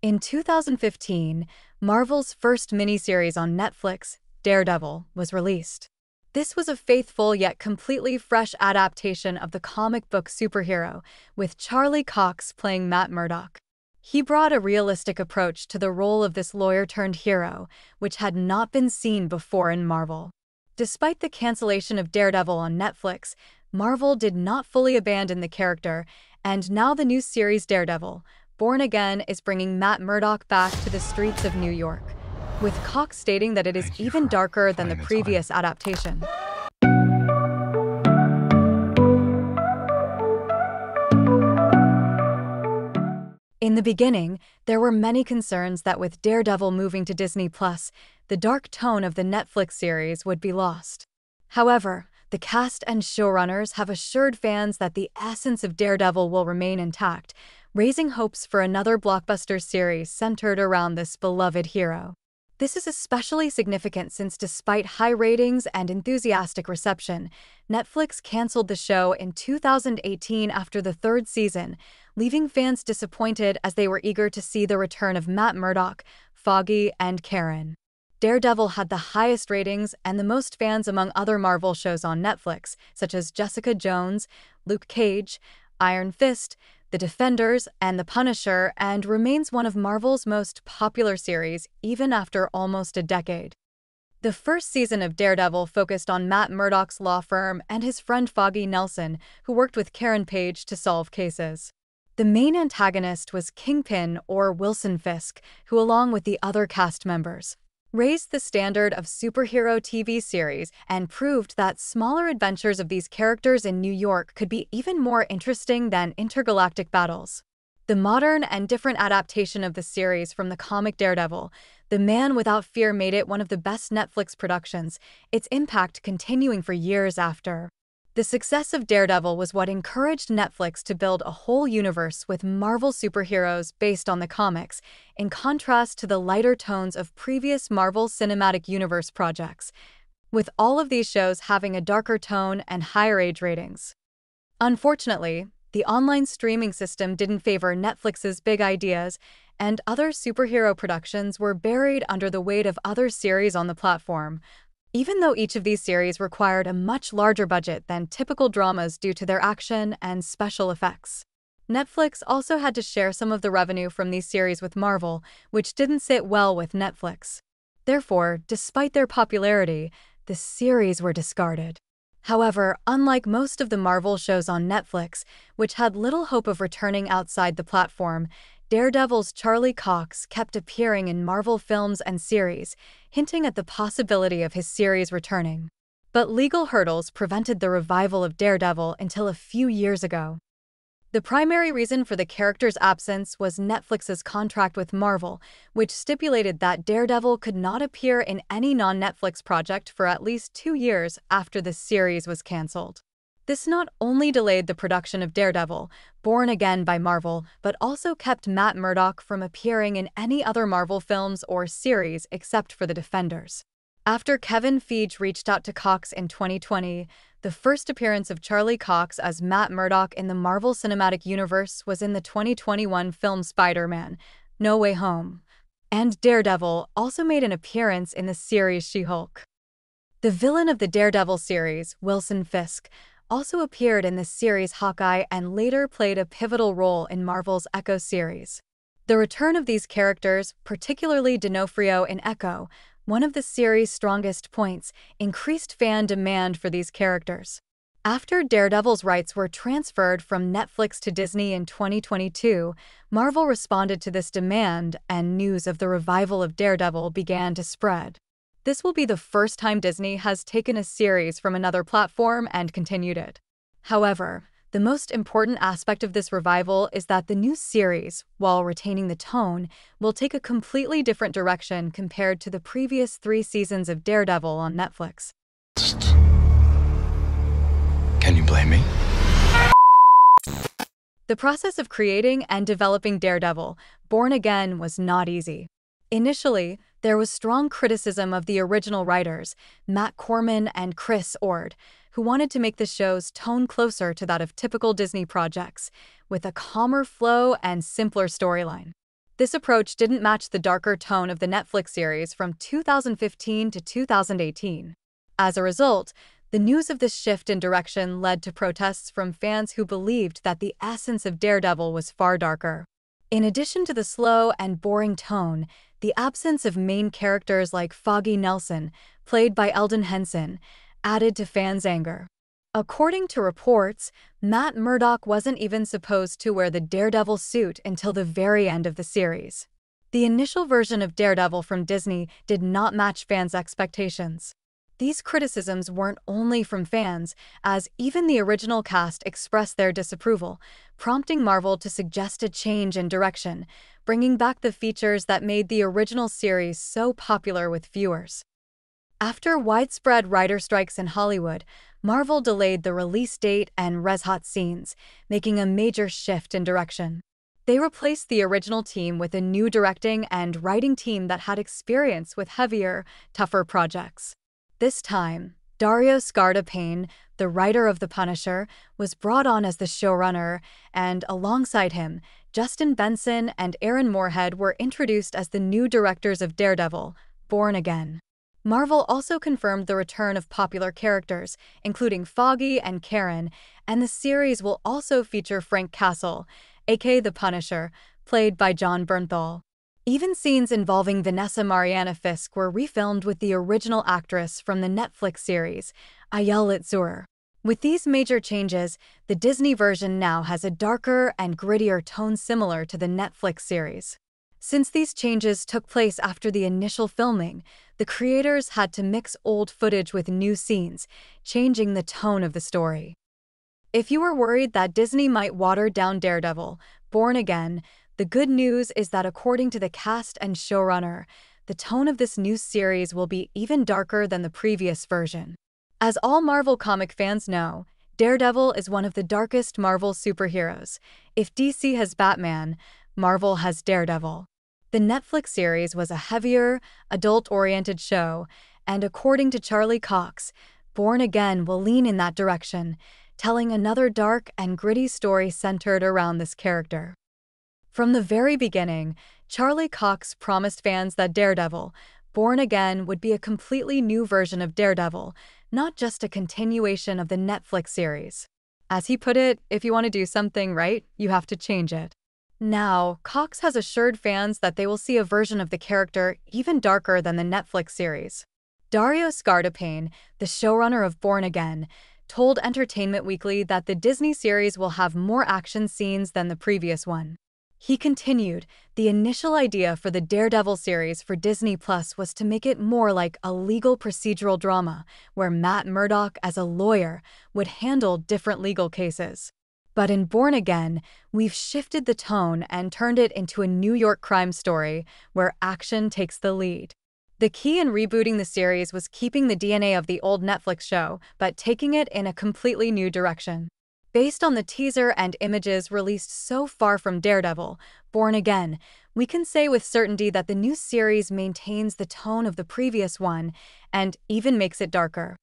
In 2015, Marvel's first miniseries on Netflix, Daredevil, was released. This was a faithful yet completely fresh adaptation of the comic book superhero, with Charlie Cox playing Matt Murdock. He brought a realistic approach to the role of this lawyer-turned-hero, which had not been seen before in Marvel. Despite the cancellation of Daredevil on Netflix, Marvel did not fully abandon the character, and now the new series Daredevil, Born Again, is bringing Matt Murdock back to the streets of New York, with Cox stating that it is Thank you even for darker than the finding the time. previous adaptation. In the beginning, there were many concerns that with Daredevil moving to Disney+, the dark tone of the Netflix series would be lost. However, the cast and showrunners have assured fans that the essence of Daredevil will remain intact, raising hopes for another blockbuster series centered around this beloved hero. This is especially significant since despite high ratings and enthusiastic reception, Netflix canceled the show in 2018 after the third season, leaving fans disappointed as they were eager to see the return of Matt Murdock, Foggy, and Karen. Daredevil had the highest ratings and the most fans among other Marvel shows on Netflix, such as Jessica Jones, Luke Cage, Iron Fist, The Defenders, and The Punisher, and remains one of Marvel's most popular series even after almost a decade. The first season of Daredevil focused on Matt Murdock's law firm and his friend Foggy Nelson, who worked with Karen Page to solve cases. The main antagonist was Kingpin, or Wilson Fisk, who, along with the other cast members, raised the standard of superhero TV series and proved that smaller adventures of these characters in New York could be even more interesting than intergalactic battles. The modern and different adaptation of the series from the comic Daredevil, The Man Without Fear, made it one of the best Netflix productions, its impact continuing for years after. The success of Daredevil was what encouraged Netflix to build a whole universe with Marvel superheroes based on the comics, in contrast to the lighter tones of previous Marvel Cinematic Universe projects, with all of these shows having a darker tone and higher age ratings. Unfortunately, the online streaming system didn't favor Netflix's big ideas, and other superhero productions were buried under the weight of other series on the platform, even though each of these series required a much larger budget than typical dramas due to their action and special effects. Netflix also had to share some of the revenue from these series with Marvel, which didn't sit well with Netflix. Therefore, despite their popularity, the series were discarded. However, unlike most of the Marvel shows on Netflix, which had little hope of returning outside the platform, Daredevil's Charlie Cox kept appearing in Marvel films and series, hinting at the possibility of his series returning. But legal hurdles prevented the revival of Daredevil until a few years ago. The primary reason for the character's absence was Netflix's contract with Marvel, which stipulated that Daredevil could not appear in any non-Netflix project for at least 2 years after the series was canceled. This not only delayed the production of Daredevil, Born Again by Marvel, but also kept Matt Murdock from appearing in any other Marvel films or series except for The Defenders. After Kevin Feige reached out to Cox in 2020, the first appearance of Charlie Cox as Matt Murdock in the Marvel Cinematic Universe was in the 2021 film Spider-Man: No Way Home. And Daredevil also made an appearance in the series She-Hulk. The villain of the Daredevil series, Wilson Fisk, also appeared in the series Hawkeye and later played a pivotal role in Marvel's Echo series. The return of these characters, particularly D'Onofrio in Echo, one of the series' strongest points, increased fan demand for these characters. After Daredevil's rights were transferred from Netflix to Disney in 2022, Marvel responded to this demand and news of the revival of Daredevil began to spread. This will be the first time Disney has taken a series from another platform and continued it. However, the most important aspect of this revival is that the new series, while retaining the tone, will take a completely different direction compared to the previous 3 seasons of Daredevil on Netflix. Can you blame me? The process of creating and developing Daredevil, Born Again, was not easy. Initially, there was strong criticism of the original writers, Matt Corman and Chris Ord, who wanted to make the show's tone closer to that of typical Disney projects, with a calmer flow and simpler storyline. This approach didn't match the darker tone of the Netflix series from 2015 to 2018. As a result, the news of this shift in direction led to protests from fans who believed that the essence of Daredevil was far darker. In addition to the slow and boring tone, the absence of main characters like Foggy Nelson, played by Eldon Henson, added to fans' anger. According to reports, Matt Murdock wasn't even supposed to wear the Daredevil suit until the very end of the series. The initial version of Daredevil from Disney did not match fans' expectations. These criticisms weren't only from fans, as even the original cast expressed their disapproval, prompting Marvel to suggest a change in direction, bringing back the features that made the original series so popular with viewers. After widespread writer strikes in Hollywood, Marvel delayed the release date and red-hot scenes, making a major shift in direction. They replaced the original team with a new directing and writing team that had experience with heavier, tougher projects. This time, Dario Scardapane, the writer of The Punisher, was brought on as the showrunner, and alongside him, Justin Benson and Aaron Moorhead were introduced as the new directors of Daredevil, Born Again. Marvel also confirmed the return of popular characters, including Foggy and Karen, and the series will also feature Frank Castle, aka The Punisher, played by Jon Bernthal. Even scenes involving Vanessa Mariana Fisk were refilmed with the original actress from the Netflix series, Ayelet Zurer. With these major changes, the Disney version now has a darker and grittier tone similar to the Netflix series. Since these changes took place after the initial filming, the creators had to mix old footage with new scenes, changing the tone of the story. If you were worried that Disney might water down Daredevil, Born Again, the good news is that according to the cast and showrunner, the tone of this new series will be even darker than the previous version. As all Marvel comic fans know, Daredevil is one of the darkest Marvel superheroes. If DC has Batman, Marvel has Daredevil. The Netflix series was a heavier, adult-oriented show, and according to Charlie Cox, Born Again will lean in that direction, telling another dark and gritty story centered around this character. From the very beginning, Charlie Cox promised fans that Daredevil, Born Again would be a completely new version of Daredevil, not just a continuation of the Netflix series. As he put it, if you want to do something right, you have to change it. Now, Cox has assured fans that they will see a version of the character even darker than the Netflix series. Dario Scardapane, the showrunner of Born Again, told Entertainment Weekly that the Disney series will have more action scenes than the previous one. He continued, the initial idea for the Daredevil series for Disney Plus was to make it more like a legal procedural drama, where Matt Murdock as a lawyer would handle different legal cases. But in Born Again, we've shifted the tone and turned it into a New York crime story, where action takes the lead. The key in rebooting the series was keeping the DNA of the old Netflix show, but taking it in a completely new direction. Based on the teaser and images released so far from Daredevil, Born Again, we can say with certainty that the new series maintains the tone of the previous one and even makes it darker.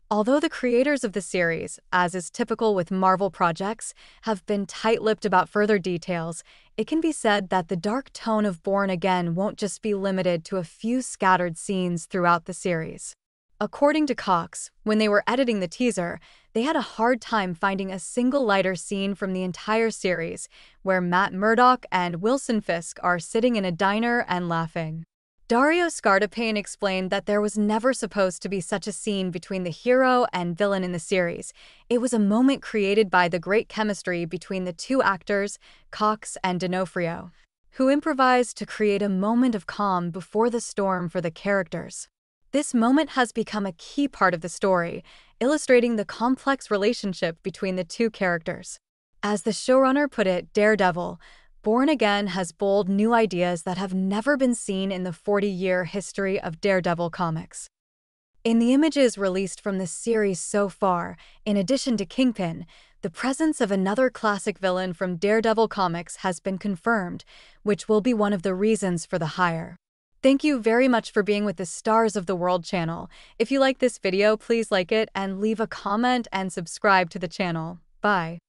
Although the creators of the series, as is typical with Marvel projects, have been tight-lipped about further details, it can be said that the dark tone of Born Again won't just be limited to a few scattered scenes throughout the series. According to Cox, when they were editing the teaser, they had a hard time finding a single lighter scene from the entire series, where Matt Murdock and Wilson Fisk are sitting in a diner and laughing. Dario Scardapane explained that there was never supposed to be such a scene between the hero and villain in the series. It was a moment created by the great chemistry between the two actors, Cox and D'Onofrio, who improvised to create a moment of calm before the storm for the characters. This moment has become a key part of the story, illustrating the complex relationship between the two characters. As the showrunner put it, Daredevil, Born Again has bold new ideas that have never been seen in the 40-year history of Daredevil comics. In the images released from the series so far, in addition to Kingpin, the presence of another classic villain from Daredevil comics has been confirmed, which will be one of the reasons for the hire. Thank you very much for being with the Stars of the World channel. If you like this video, please like it and leave a comment and subscribe to the channel. Bye.